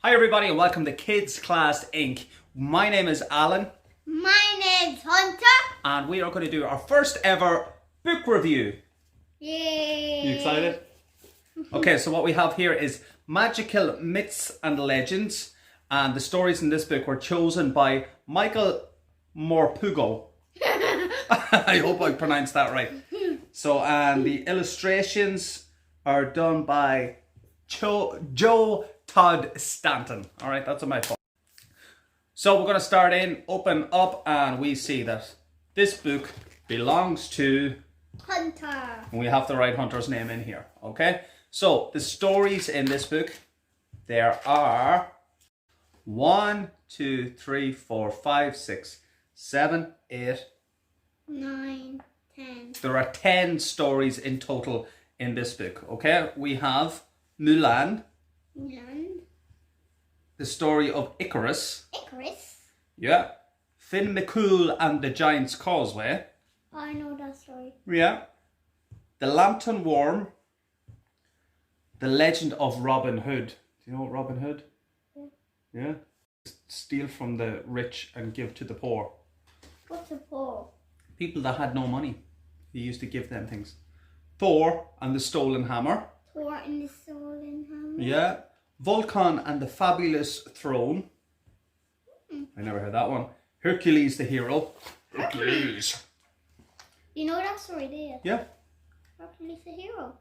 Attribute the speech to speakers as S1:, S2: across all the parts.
S1: Hi everybody and welcome to Kids Class Inc. My name is Alan.
S2: My name's Hunter.
S1: And we are going to do our first ever book review.
S2: Yay!
S1: You excited? Okay, so what we have here is Magical Myths and Legends. And the stories in this book were chosen by Michael Morpurgo. I hope I pronounced that right. So, and the illustrations are done by Joe Todd Stanton. All right, that's on my phone. So we're going to start in, open up, and we see that this book belongs to
S2: Hunter.
S1: and we have the right Hunter's name in here. Okay, so the stories in this book, there are 1, 2, 3, 4, 5, 6, 7, 8,
S2: 9, 10.
S1: There are 10 stories in total in this book. Okay, we have Mulan,
S2: And
S1: the story of Icarus.
S2: Icarus.
S1: Yeah. Finn McCool and the Giant's Causeway.
S2: I know that story.
S1: Yeah. The Lantern Worm. The Legend of Robin Hood. Do you know Robin Hood?
S2: Yeah.
S1: Yeah. Steal from the rich and give to the poor.
S2: What's a paw?
S1: People that had no money. He used to give them things. Thor and the Stolen Hammer.
S2: Thor in the Stolen Hammer.
S1: Yeah. Vulcan and the Fabulous Throne. I never heard that one. Hercules the Hero. Hercules.
S2: You know that story, do you?
S1: Yeah.
S2: Hercules the hero.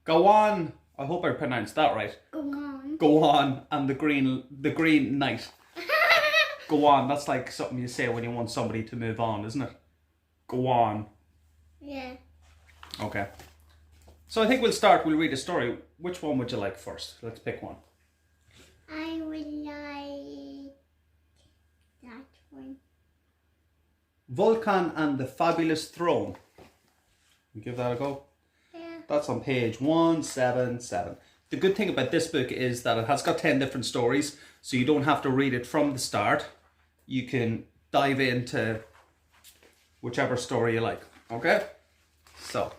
S1: Go on. I hope I pronounced that right.
S2: Go on.
S1: Go on and the Green Knight. Go on. That's like something you say when you want somebody to move on, isn't it? Go on.
S2: Yeah.
S1: Okay. So I think we'll read a story. Which one would you like first? Let's pick one.
S2: I would like that one.
S1: Vulcan and the Fabulous Throne. You give that a go?
S2: Yeah.
S1: That's on page 177. The good thing about this book is that it has got 10 different stories, so you don't have to read it from the start. You can dive into whichever story you like. Okay? So,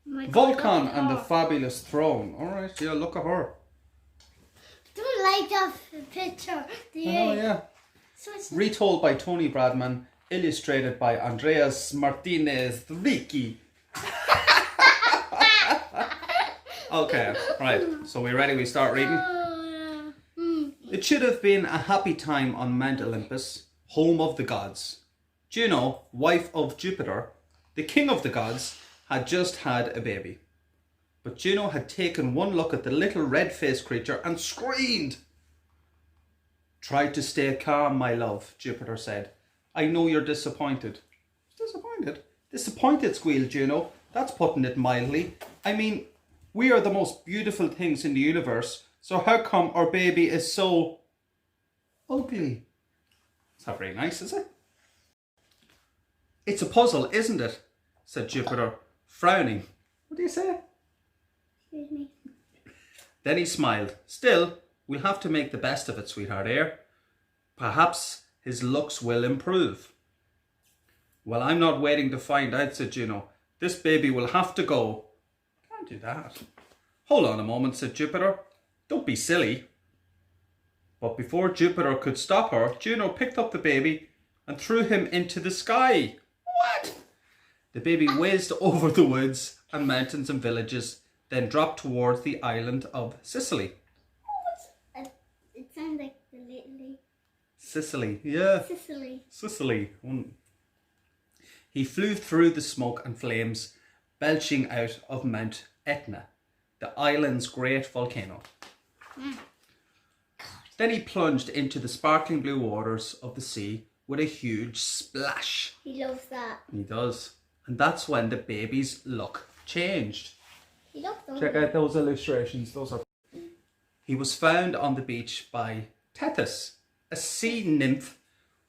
S1: Vulcan and the Fabulous Throne. Alright, yeah, look at her.
S2: Don't like that picture, do you?
S1: Oh, yeah.
S2: So it's
S1: Retold by Tony Bradman, illustrated by Andreas Martinez Ricky. Okay, right. So we ready? We start reading? It should have been a happy time on Mount Olympus, home of the gods. Juno, wife of Jupiter, the king of the gods, had just had a baby. But Juno had taken one look at the little red-faced creature and screamed. Try to stay calm, my love, Jupiter said. I know you're disappointed. Disappointed? Disappointed, squealed Juno. That's putting it mildly. I mean, we are the most beautiful things in the universe, so how come our baby is so ugly? It's not very nice, is it? It's a puzzle, isn't it? Said Jupiter, frowning. What do you say?
S2: Excuse me.
S1: Then he smiled. Still, we'll have to make the best of it, sweetheart, eh? Perhaps his looks will improve. Well, I'm not waiting to find out, said Juno. This baby will have to go. Can't do that. Hold on a moment, said Jupiter. Don't be silly. But before Jupiter could stop her, Juno picked up the baby and threw him into the sky. What? The baby whizzed over the woods and mountains and villages, then dropped towards the island of Sicily.
S2: It sounds like the little
S1: Sicily, yeah.
S2: Sicily.
S1: Sicily. He flew through the smoke and flames, belching out of Mount Etna, the island's great volcano. Then he plunged into the sparkling blue waters of the sea with a huge splash.
S2: He loves that.
S1: He does. And that's when the baby's look changed.
S2: He loves those.
S1: Check out those illustrations. Those are. He was found on the beach by Tethys, a sea nymph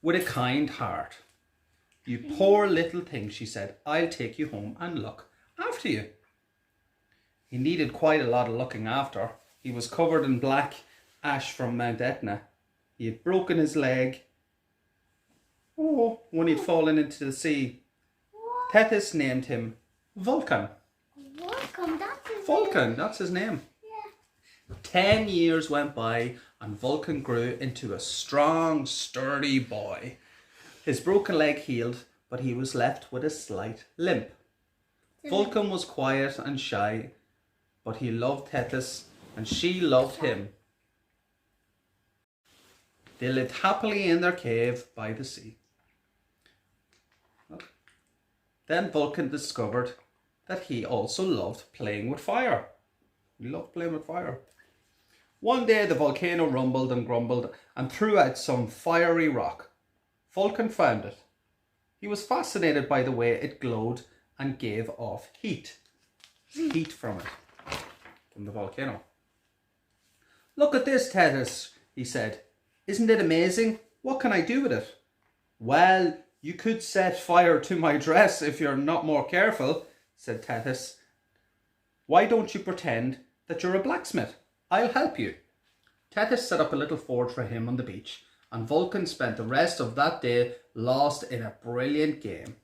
S1: with a kind heart. You poor little thing, she said. I'll take you home and look after you. He needed quite a lot of looking after. He was covered in black ash from Mount Etna. He had broken his leg. Oh, when he'd fallen into the sea.
S2: What?
S1: Tethys named him Vulcan.
S2: Welcome, that's his
S1: Vulcan, that's his name.
S2: Yeah.
S1: 10 years went by and Vulcan grew into a strong, sturdy boy. His broken leg healed, but he was left with a slight limp. Vulcan was quiet and shy, but he loved Tethys and she loved him. They lived happily in their cave by the sea. Then Vulcan discovered that he also loved playing with fire. He loved playing with fire. One day the volcano rumbled and grumbled and threw out some fiery rock. Vulcan found it. He was fascinated by the way it glowed and gave off heat. Heat from it, from the volcano. "Look at this, Tethys," he said. "Isn't it amazing? What can I do with it?" "Well, you could set fire to my dress if you're not more careful," said Tethys. "Why don't you pretend that you're a blacksmith? I'll help you." Tethys set up a little fort for him on the beach, and Vulcan spent the rest of that day lost in a brilliant game.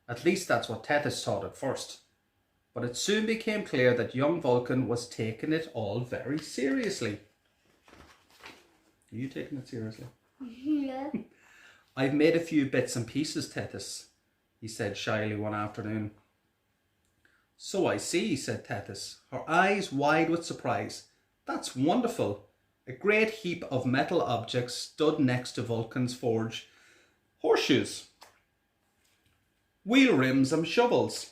S1: At least that's what Tethys thought at first. But it soon became clear that young Vulcan was taking it all very seriously. Are you taking it seriously?
S2: Yeah.
S1: "I've made a few bits and pieces, Tethys," he said shyly one afternoon. "So I see," said Tethys, her eyes wide with surprise. "That's wonderful." A great heap of metal objects stood next to Vulcan's forge. Horseshoes, wheel rims and shovels,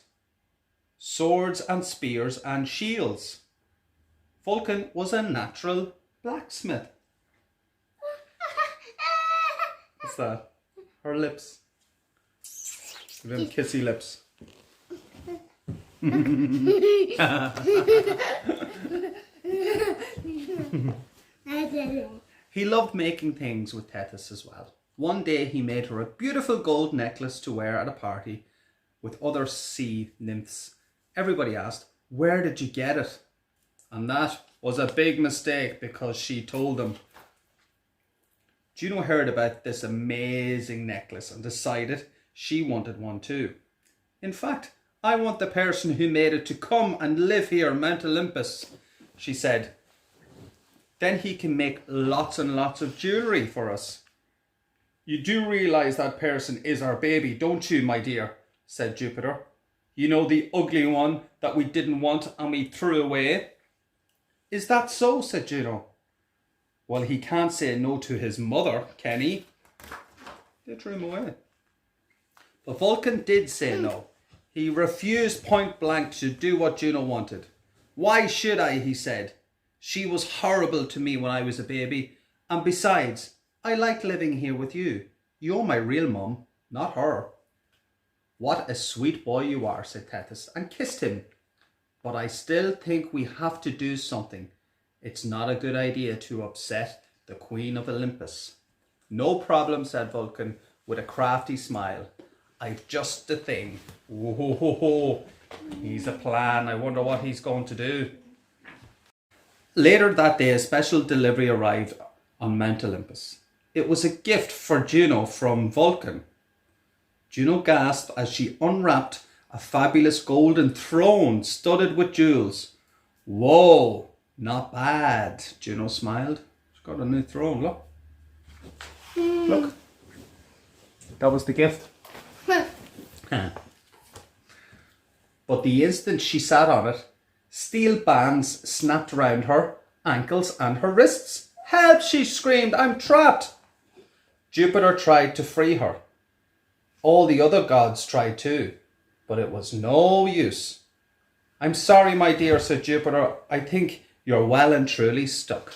S1: swords and spears and shields. Vulcan was a natural blacksmith. What's that? Her lips. Little kissy lips. He loved making things with Tethys as well. One day he made her a beautiful gold necklace to wear at a party with other sea nymphs. Everybody asked, "Where did you get it?" And that was a big mistake because she told them. Juno heard about this amazing necklace and decided she wanted one too. "In fact, I want the person who made it to come and live here on Mount Olympus," she said. "Then he can make lots and lots of jewellery for us." "You do realise that person is our baby, don't you, my dear?" said Jupiter. "You know, the ugly one that we didn't want and we threw away." "Is that so?" said Juno. "Well, he can't say no to his mother, can he?" They threw him away. But Vulcan did say no. He refused point blank to do what Juno wanted. "Why should I?" he said. "She was horrible to me when I was a baby. And besides, I like living here with you. You're my real mum, not her." "What a sweet boy you are," said Tethys, and kissed him. "But I still think we have to do something. It's not a good idea to upset the Queen of Olympus." "No problem," said Vulcan with a crafty smile. "I've just the thing." Whoa, he's a plan. I wonder what he's going to do. Later that day, a special delivery arrived on Mount Olympus. It was a gift for Juno from Vulcan. Juno gasped as she unwrapped a fabulous golden throne studded with jewels. "Whoa, not bad," Juno smiled. She's got a new throne, look. Look. That was the gift. But the instant she sat on it, steel bands snapped around her ankles and her wrists. "Help!" she screamed. "I'm trapped." Jupiter tried to free her. All the other gods tried too, but it was no use. "I'm sorry, my dear," said Jupiter. "I think you're well and truly stuck."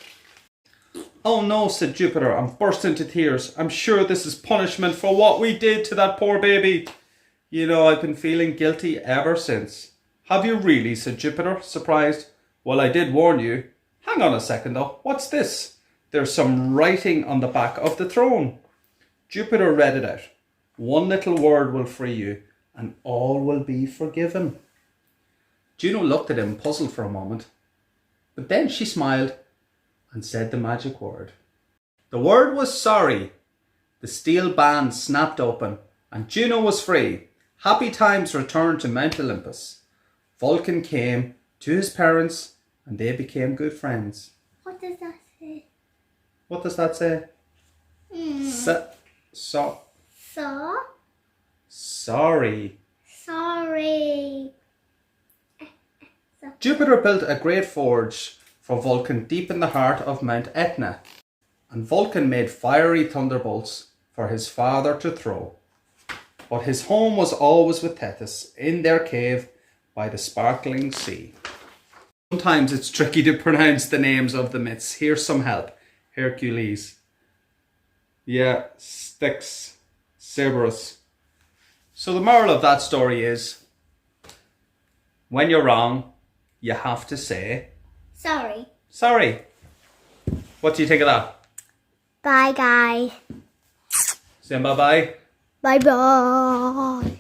S1: "Oh no," said Jupiter, and burst into tears. "I'm sure this is punishment for what we did to that poor baby. You know, I've been feeling guilty ever since." "Have you really?" said Jupiter, surprised. "Well, I did warn you." "Hang on a second though, what's this?" "There's some writing on the back of the throne." Jupiter read it out. "One little word will free you, and all will be forgiven." Juno looked at him, puzzled for a moment. But then she smiled and said the magic word. The word was sorry. The steel band snapped open, and Juno was free. Happy times returned to Mount Olympus. Vulcan came to his parents and they became good friends.
S2: What does that say?
S1: What does that say?
S2: So?
S1: Sorry.
S2: Sorry.
S1: Jupiter built a great forge for Vulcan deep in the heart of Mount Etna, and Vulcan made fiery thunderbolts for his father to throw. But his home was always with Tethys, in their cave by the sparkling sea. Sometimes it's tricky to pronounce the names of the myths. Here's some help. Hercules. Yeah, Styx. Cerberus. So the moral of that story is, when you're wrong, you have to say
S2: Sorry.
S1: sorry. What do you think of that?
S2: Bye, guys.
S1: Saying bye-bye?
S2: Bye-bye.